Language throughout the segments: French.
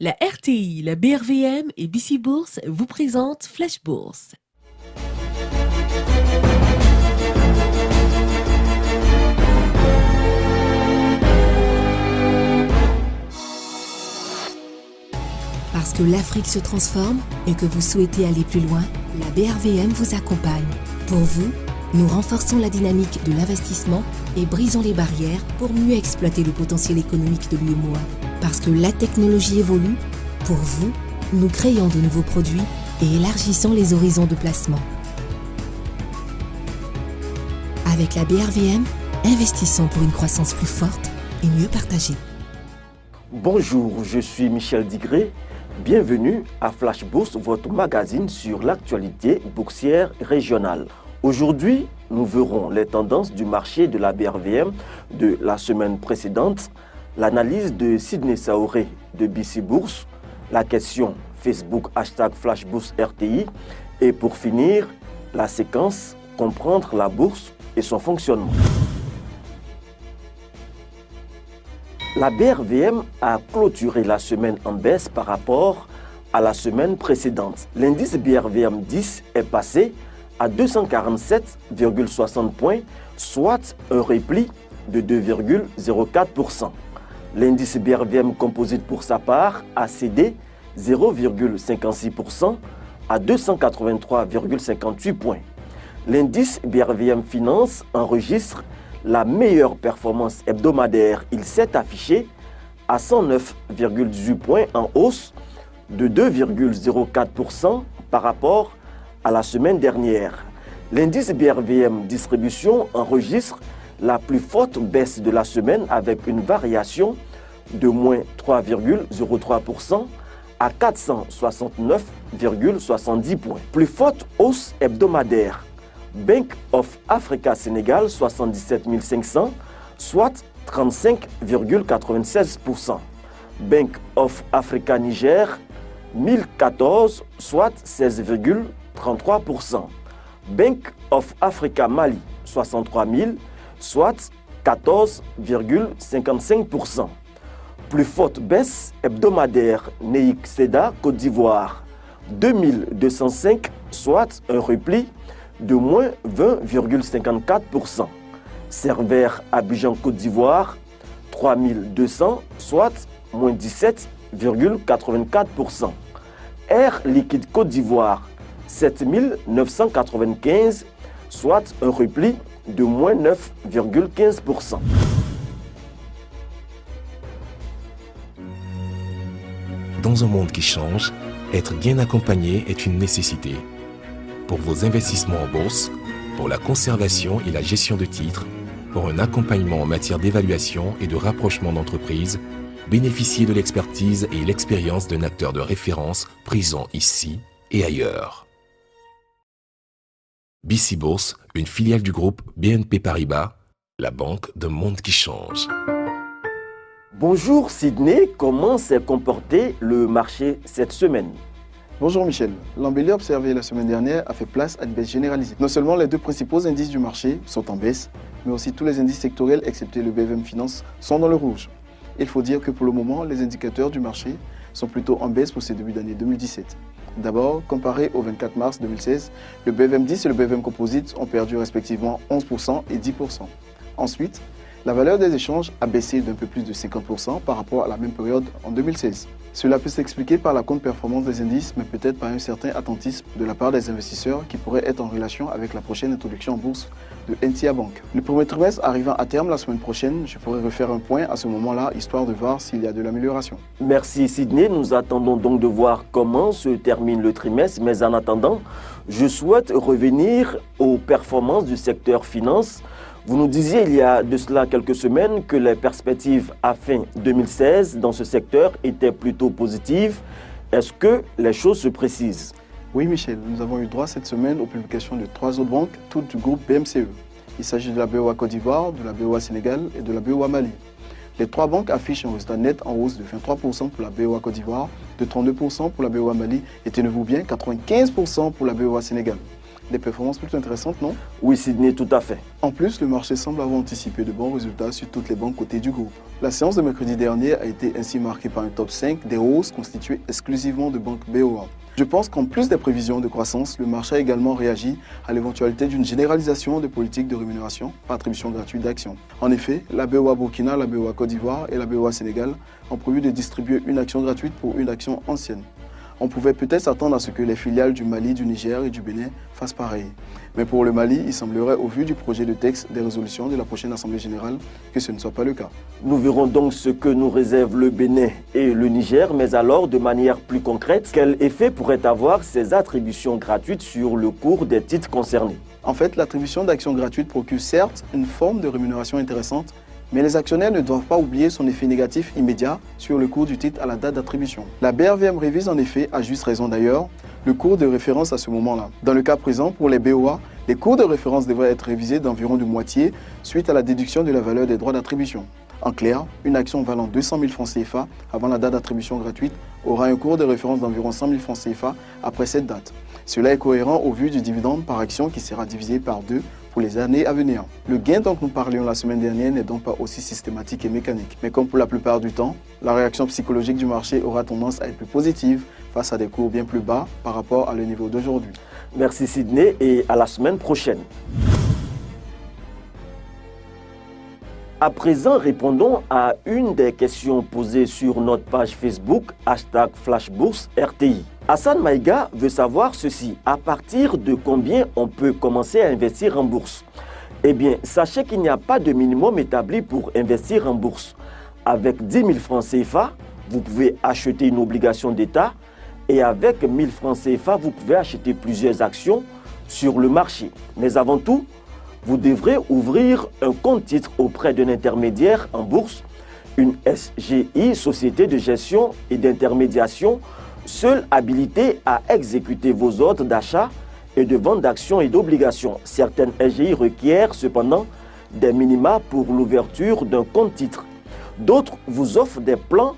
La RTI, la BRVM et BC Bourse vous présentent Flash Bourse. Parce que l'Afrique se transforme et que vous souhaitez aller plus loin, la BRVM vous accompagne. Pour vous, nous renforçons la dynamique de l'investissement et brisons les barrières pour mieux exploiter le potentiel économique de l'UEMOA. Parce que la technologie évolue, pour vous, nous créons de nouveaux produits et élargissons les horizons de placement. Avec la BRVM, investissons pour une croissance plus forte et mieux partagée. Bonjour, je suis Michel Digré. Bienvenue à Flash Bourse, votre magazine sur l'actualité boursière régionale. Aujourd'hui, nous verrons les tendances du marché de la BRVM de la semaine précédente, l'analyse de Sidney Saoré de BC Bourse, la question Facebook #FlashBourseRTI et pour finir, la séquence comprendre la bourse et son fonctionnement. La BRVM a clôturé la semaine en baisse par rapport à la semaine précédente. L'indice BRVM 10 est passé à 247,60 points, soit un repli de 2,04%. L'indice BRVM Composite pour sa part a cédé 0,56% à 283,58 points. L'indice BRVM Finance enregistre la meilleure performance hebdomadaire. Il s'est affiché à 109,18 points en hausse de 2,04% par rapport à la semaine dernière. L'indice BRVM Distribution enregistre la plus forte baisse de la semaine avec une variation de moins 3,03% à 469,70 points. Plus forte hausse hebdomadaire. Bank of Africa Sénégal 77 500, soit 35,96%. Bank of Africa Niger 1014, soit 16,33%. Bank of Africa Mali 63 000, soit 14,55%. Plus forte baisse hebdomadaire Neik Seda Côte d'Ivoire 2205, soit un repli de moins 20,54%. Cervère Abidjan Côte d'Ivoire 3200, soit moins 17,84%. Air Liquide Côte d'Ivoire 7995, soit un repli de moins 9,15%. Dans un monde qui change, être bien accompagné est une nécessité. Pour vos investissements en bourse, pour la conservation et la gestion de titres, pour un accompagnement en matière d'évaluation et de rapprochement d'entreprises, bénéficiez de l'expertise et l'expérience d'un acteur de référence présent ici et ailleurs. BC Bourse, une filiale du groupe BNP Paribas, la banque d'un monde qui change. Bonjour Sidney, comment s'est comporté le marché cette semaine ? Bonjour Michel. L'embellie observée la semaine dernière a fait place à une baisse généralisée. Non seulement les deux principaux indices du marché sont en baisse, mais aussi tous les indices sectoriels, excepté le BVM Finance, sont dans le rouge. Il faut dire que pour le moment, les indicateurs du marché sont plutôt en baisse pour ces débuts d'année 2017. D'abord, comparé au 24 mars 2016, le BVM 10 et le BVM Composite ont perdu respectivement 11% et 10%. Ensuite, la valeur des échanges a baissé d'un peu plus de 50% par rapport à la même période en 2016. Cela peut s'expliquer par la contre-performance des indices, mais peut-être par un certain attentisme de la part des investisseurs qui pourrait être en relation avec la prochaine introduction en bourse de NTA Bank. Le premier trimestre arrivant à terme la semaine prochaine, je pourrais refaire un point à ce moment-là, histoire de voir s'il y a de l'amélioration. Merci Sidney, nous attendons donc de voir comment se termine le trimestre, mais en attendant, je souhaite revenir aux performances du secteur finance. Vous nous disiez il y a de cela quelques semaines que les perspectives à fin 2016 dans ce secteur étaient plutôt positives. Est-ce que les choses se précisent ? Oui Michel, nous avons eu droit cette semaine aux publications de 3 autres banques, toutes du groupe BMCE. Il s'agit de la BOA Côte d'Ivoire, de la BOA Sénégal et de la BOA Mali. Les trois banques affichent un résultat net en hausse de 23% pour la BOA Côte d'Ivoire, de 32% pour la BOA Mali et tenez-vous bien, 95% pour la BOA Sénégal. Des performances plutôt intéressantes, non? Oui, Sydney, tout à fait. En plus, le marché semble avoir anticipé de bons résultats sur toutes les banques cotées du groupe. La séance de mercredi dernier a été ainsi marquée par un top 5 des hausses constituées exclusivement de banques BOA. Je pense qu'en plus des prévisions de croissance, le marché a également réagi à l'éventualité d'une généralisation de politiques de rémunération par attribution gratuite d'actions. En effet, la BOA Burkina, la BOA Côte d'Ivoire et la BOA Sénégal ont prévu de distribuer une action gratuite pour une action ancienne. On pouvait peut-être s'attendre à ce que les filiales du Mali, du Niger et du Bénin fassent pareil. Mais pour le Mali, il semblerait, au vu du projet de texte des résolutions de la prochaine Assemblée générale, que ce ne soit pas le cas. Nous verrons donc ce que nous réservent le Bénin et le Niger, mais alors de manière plus concrète, quel effet pourraient avoir ces attributions gratuites sur le cours des titres concernés? En fait, l'attribution d'actions gratuites procure certes une forme de rémunération intéressante, mais les actionnaires ne doivent pas oublier son effet négatif immédiat sur le cours du titre à la date d'attribution. La BRVM révise en effet, à juste raison d'ailleurs, le cours de référence à ce moment-là. Dans le cas présent, pour les BOA, les cours de référence devraient être révisés d'environ de moitié suite à la déduction de la valeur des droits d'attribution. En clair, une action valant 200 000 francs CFA avant la date d'attribution gratuite aura un cours de référence d'environ 100 000 francs CFA après cette date. Cela est cohérent au vu du dividende par action qui sera divisé par 2 pour les années à venir. Le gain dont nous parlions la semaine dernière n'est donc pas aussi systématique et mécanique. Mais comme pour la plupart du temps, la réaction psychologique du marché aura tendance à être plus positive face à des cours bien plus bas par rapport à le niveau d'aujourd'hui. Merci Sydney et à la semaine prochaine. À présent, répondons à une des questions posées sur notre page Facebook, #FlashBourse-RTI. Hassan Maïga veut savoir ceci. À partir de combien on peut commencer à investir en bourse? Eh bien, sachez qu'il n'y a pas de minimum établi pour investir en bourse. Avec 10 000 francs CFA, vous pouvez acheter une obligation d'État et avec 1 000 francs CFA, vous pouvez acheter plusieurs actions sur le marché. Mais avant tout, vous devrez ouvrir un compte titre auprès d'un intermédiaire en bourse, une SGI, Société de gestion et d'intermédiation, seule habilitée à exécuter vos ordres d'achat et de vente d'actions et d'obligations. Certaines SGI requièrent cependant des minima pour l'ouverture d'un compte titre. D'autres vous offrent des plans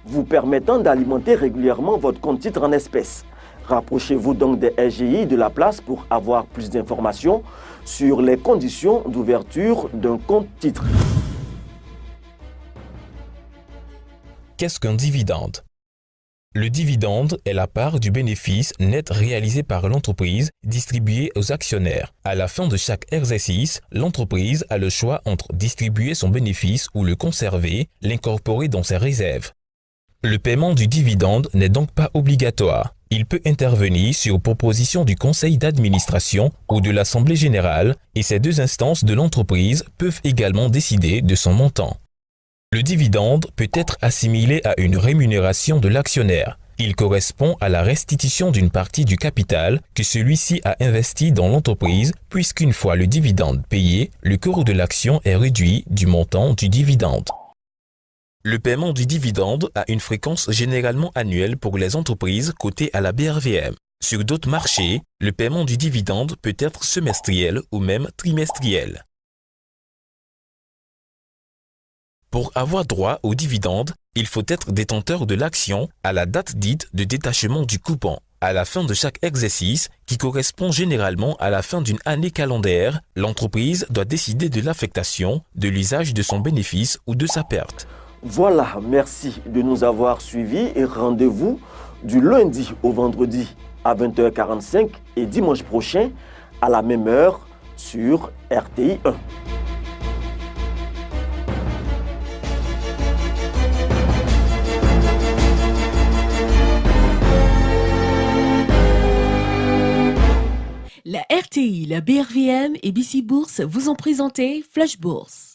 vous permettant d'alimenter régulièrement votre compte titre en espèces. Rapprochez-vous donc des SGI de la place pour avoir plus d'informations sur les conditions d'ouverture d'un compte titre. Qu'est-ce qu'un dividende? Le dividende est la part du bénéfice net réalisé par l'entreprise distribué aux actionnaires. À la fin de chaque exercice, l'entreprise a le choix entre distribuer son bénéfice ou le conserver, l'incorporer dans ses réserves. Le paiement du dividende n'est donc pas obligatoire. Il peut intervenir sur proposition du conseil d'administration ou de l'assemblée générale et ces deux instances de l'entreprise peuvent également décider de son montant. Le dividende peut être assimilé à une rémunération de l'actionnaire. Il correspond à la restitution d'une partie du capital que celui-ci a investi dans l'entreprise puisqu'une fois le dividende payé, le cours de l'action est réduit du montant du dividende. Le paiement du dividende a une fréquence généralement annuelle pour les entreprises cotées à la BRVM. Sur d'autres marchés, le paiement du dividende peut être semestriel ou même trimestriel. Pour avoir droit au dividende, il faut être détenteur de l'action à la date dite de détachement du coupon. À la fin de chaque exercice, qui correspond généralement à la fin d'une année calendaire, l'entreprise doit décider de l'affectation, de l'usage de son bénéfice ou de sa perte. Voilà, merci de nous avoir suivis et rendez-vous du lundi au vendredi à 20h45 et dimanche prochain à la même heure sur RTI 1. La RTI, la BRVM et BC Bourse vous ont présenté Flash Bourse.